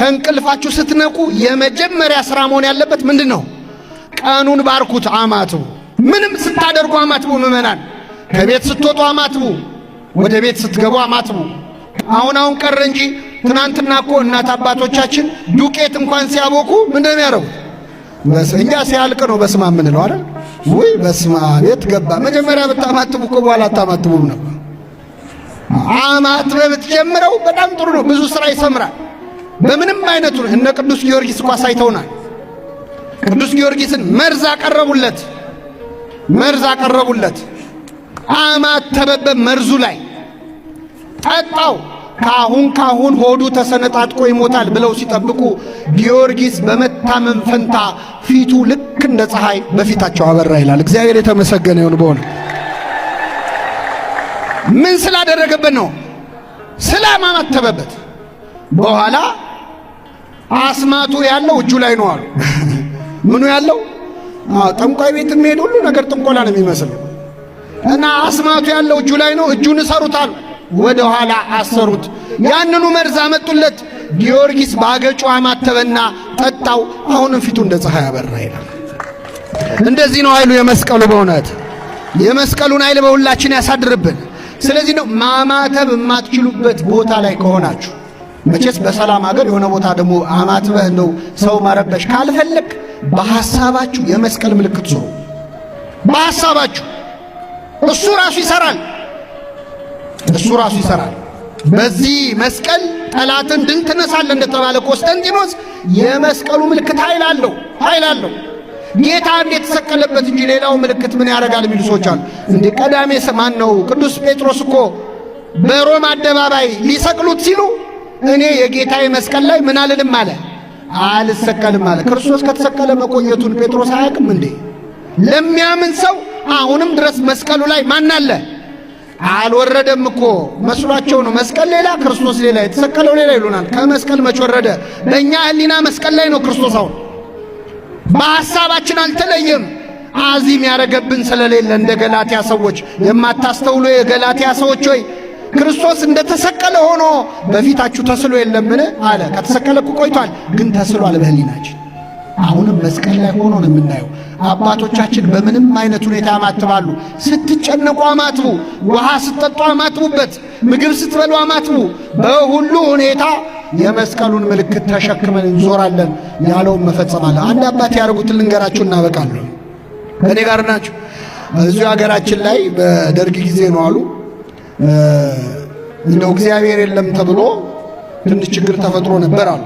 ከእንቅልፋችሁ ስትነቁ የመጀመሪያ ስራ መሆን ያለበት ምንድነው? ቀኑን ባርኩት፣ አማትቡ። ምንም ስታደርጉ አማትቡ። ምእመናን ከቤት ስትወጡ አማትቡ፣ ወደ ቤት ስትገቡ አማትቡ። አሁን ቀረ እንጂ ትናንትና እኮ እናት አባቶቻችን ዱቄት እንኳን ሲያቦኩ ምንድነው የሚያደርጉት? በስኛ ሲያልቅ ነው በስማ ምን ነው አይደል? ወይ በስማ ቤት ገባ። መጀመሪያ ብታማትቡ እኮ በኋላ አታማትቡም ነበር። አማትበ ብትጀምረው በጣም ጥሩ ነው። ብዙ ስራ ይሰምራል። በምንም አይነቱ እነ ቅዱስ ጊዮርጊስ እኮ አሳይተውናል። ቅዱስ ጊዮርጊስን መርዝ አቀረቡለት። አማተበበት መርዙ ላይ ጠጣው። ካሁን ሆዱ ተሰነጣጥቆ ይሞታል ብለው ሲጠብቁ ጊዮርጊስ በመታመን ፈንታ ፊቱ ልክ እንደ ፀሐይ በፊታቸው አበራ ይላል። እግዚአብሔር የተመሰገነ ይሁን። በሆነ ምን ስላደረገበት ነው? ስላማተበበት። በኋላ አስማቱ ያለው እጁ ላይ ነው አሉ። ምኑ ያለው? ጠንቋይ ቤት የሚሄድ ሁሉ ነገር ጥንቆላ ነው የሚመስለው። እና አስማቱ ያለው እጁ ላይ ነው። እጁን እሰሩታል። ወደ ኋላ አሰሩት። ያንኑ መርዝ አመጡለት። ጊዮርጊስ ባገጩ አማተበና ጠጣው። አሁንም ፊቱ እንደ ፀሐይ አበራ ይላል። እንደዚህ ነው ኃይሉ የመስቀሉ። በእውነት የመስቀሉን ኃይል በሁላችን ያሳድርብን። ስለዚህ ነው ማማተብ የማትችሉበት ቦታ ላይ ከሆናችሁ፣ መቼስ በሰላም ሀገር የሆነ ቦታ ደግሞ አማትበህ እንደው ሰው ማረበሽ ካልፈለግ በሐሳባችሁ የመስቀል ምልክት ዙሩ። በሐሳባችሁ እሱ ራሱ ይሰራል። በዚህ መስቀል ጠላትን ድል ትነሳለህ እንደተባለ ቆስጠንጢኖስ የመስቀሉ ምልክት ኃይል አለው። ጌታ እንዴት ተሰቀለበት እንጂ ሌላው ምልክት ምን ያደርጋል የሚሉ ሰዎች አሉ። እንደ ቀዳሜ ሰማን ነው ቅዱስ ጴጥሮስ እኮ በሮም አደባባይ ሊሰቅሉት ሲሉ እኔ የጌታዬ መስቀል ላይ ምን አልልም አለ፣ አልሰቀልም አለ። ክርስቶስ ከተሰቀለ መቆየቱን ጴጥሮስ አያውቅም እንዴ? ለሚያምን ሰው አሁንም ድረስ መስቀሉ ላይ ማን አለ? አልወረደም እኮ መስሏቸው ነው። መስቀል ሌላ ክርስቶስ ሌላ የተሰቀለው ሌላ ይሉናል። ከመስቀል መች ወረደ? በእኛ ሕሊና መስቀል ላይ ነው ክርስቶስ። አሁን በሐሳባችን አልተለየም። አዚም ያረገብን ስለሌለ እንደ ገላትያ ሰዎች የማታስተውሉ የገላትያ ሰዎች ሆይ ክርስቶስ እንደተሰቀለ ሆኖ በፊታችሁ ተስሎ የለምን አለ። ከተሰቀለ እኮ ቆይቷል፣ ግን ተስሏል በሕሊናችን። አሁንም መስቀል ላይ ሆኖ ነው የምናየው። አባቶቻችን በምንም አይነት ሁኔታ ያማትባሉ። ስትጨነቁ አማትቡ፣ ውሃ ስትጠጡ አማትቡበት፣ ምግብ ስትበሉ አማትቡ። በሁሉ ሁኔታ የመስቀሉን ምልክት ተሸክመን እንዞራለን ያለውን መፈጸም አለ። አንድ አባት ያደርጉትን ልንገራችሁ እናበቃለን። ከኔ ጋር ናችሁ? እዚሁ ሀገራችን ላይ በደርግ ጊዜ ነው አሉ እንደው እግዚአብሔር የለም ተብሎ ትንሽ ችግር ተፈጥሮ ነበር አሉ።